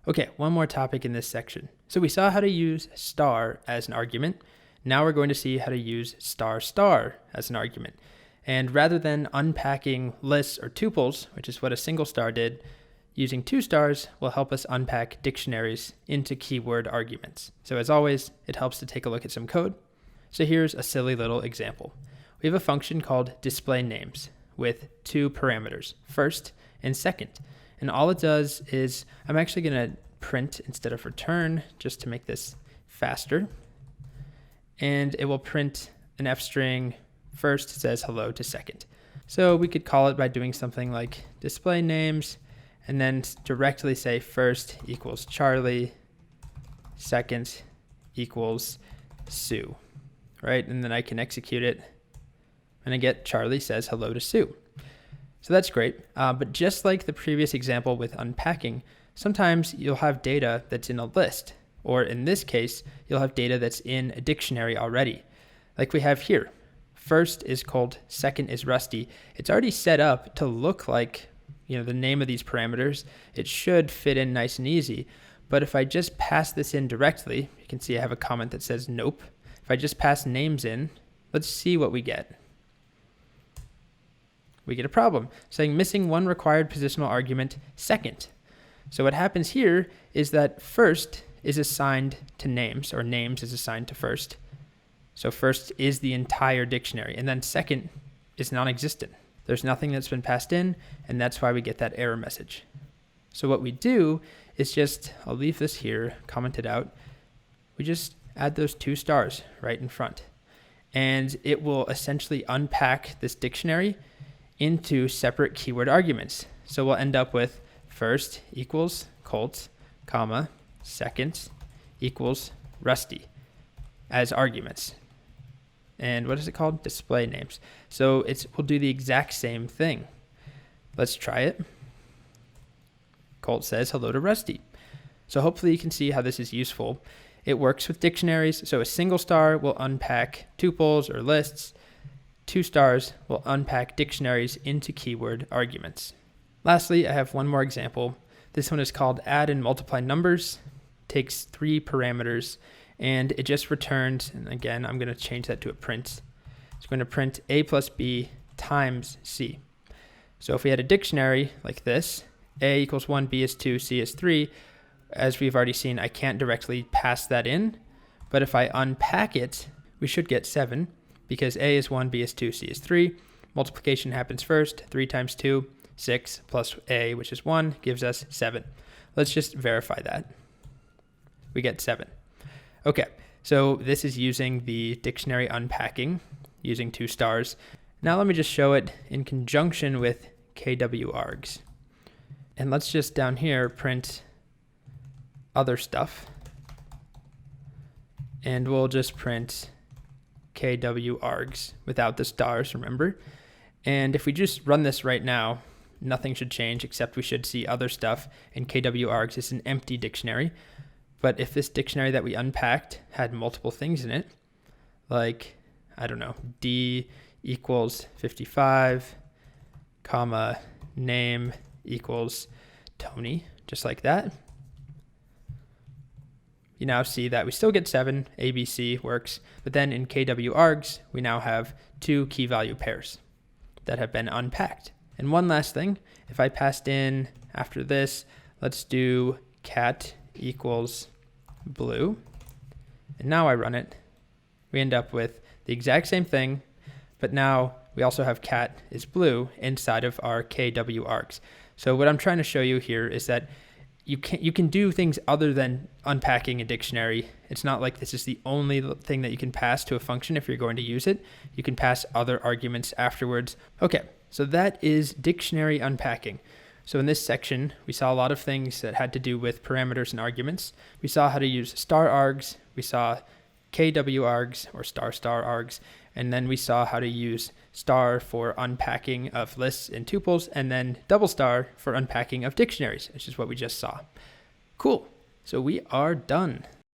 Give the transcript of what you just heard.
Okay, one more topic in this section. So we saw how to use star as an argument. Now we're going to see how to use star star as an argument. And rather than unpacking lists or tuples, which is what a single star did, using two stars will help us unpack dictionaries into keyword arguments. So as always, it helps to take a look at some code. So here's a silly little example. We have a function called display names with two parameters, first and second. And all it does is, I'm actually going to print instead of return just to make this faster. And it will print an f string. First says hello to second. So we could call it by doing something like display names and then directly say first equals Charlie, second equals Sue, right? And then I can execute it and I get Charlie says hello to Sue. So that's great. But just like the previous example with unpacking, sometimes you'll have data that's in a list, or in this case, you'll have data that's in a dictionary already. Like we have here. First is cold, second is rusty. It's already set up to look like, the name of these parameters. It should fit in nice and easy. But if I just pass this in directly, you can see I have a comment that says nope. If I just pass names in, let's see what we get. We get a problem saying missing one required positional argument, second. So what happens here is that first is assigned to names, or names is assigned to first. So first is the entire dictionary, and then second is non-existent. There's nothing that's been passed in, and that's why we get that error message. So what we do is just, I'll leave this here, commented out. We just add those two stars right in front. And it will essentially unpack this dictionary into separate keyword arguments. So we'll end up with first equals Colt, comma, second equals Rusty as arguments. And what is it called? Display names. So we'll do the exact same thing. Let's try it. Colt says hello to Rusty. So hopefully you can see how this is useful. It works with dictionaries. So a single star will unpack tuples or lists. Two stars will unpack dictionaries into keyword arguments. Lastly, I have one more example. This one is called add and multiply numbers. It takes 3 parameters. And it just returns, and again, I'm going to change that to a print. It's going to print A plus B times C. So if we had a dictionary like this, A equals 1, B is 2, C is 3, as we've already seen, I can't directly pass that in. But if I unpack it, we should get 7, because A is 1, B is 2, C is 3. Multiplication happens first, 3 times 2, 6, plus A, which is 1, gives us 7. Let's just verify that. We get 7. Okay, so this is using the dictionary unpacking, using 2 stars. Now let me just show it in conjunction with kwargs. And let's just down here print other stuff. And we'll just print kwargs without the stars, remember? And if we just run this right now, nothing should change except we should see other stuff. And kwargs is an empty dictionary. But if this dictionary that we unpacked had multiple things in it, like, I don't know, D equals 55, comma, name equals Tony, just like that, you now see that we still get 7, ABC works, but then in kwargs, we now have 2 key value pairs that have been unpacked. And one last thing, if I passed in after this, let's do cat equals blue, and now I run it, we end up with the exact same thing, but now we also have cat is blue inside of our kwargs. So what I'm trying to show you here is that you can do things other than unpacking a dictionary. It's not like this is the only thing that you can pass to a function if you're going to use it. You can pass other arguments afterwards. Okay, so that is dictionary unpacking. So in this section, we saw a lot of things that had to do with parameters and arguments. We saw how to use star args, we saw kwargs or star args, and then we saw how to use star for unpacking of lists and tuples, and then double star for unpacking of dictionaries, which is what we just saw. Cool. So we are done.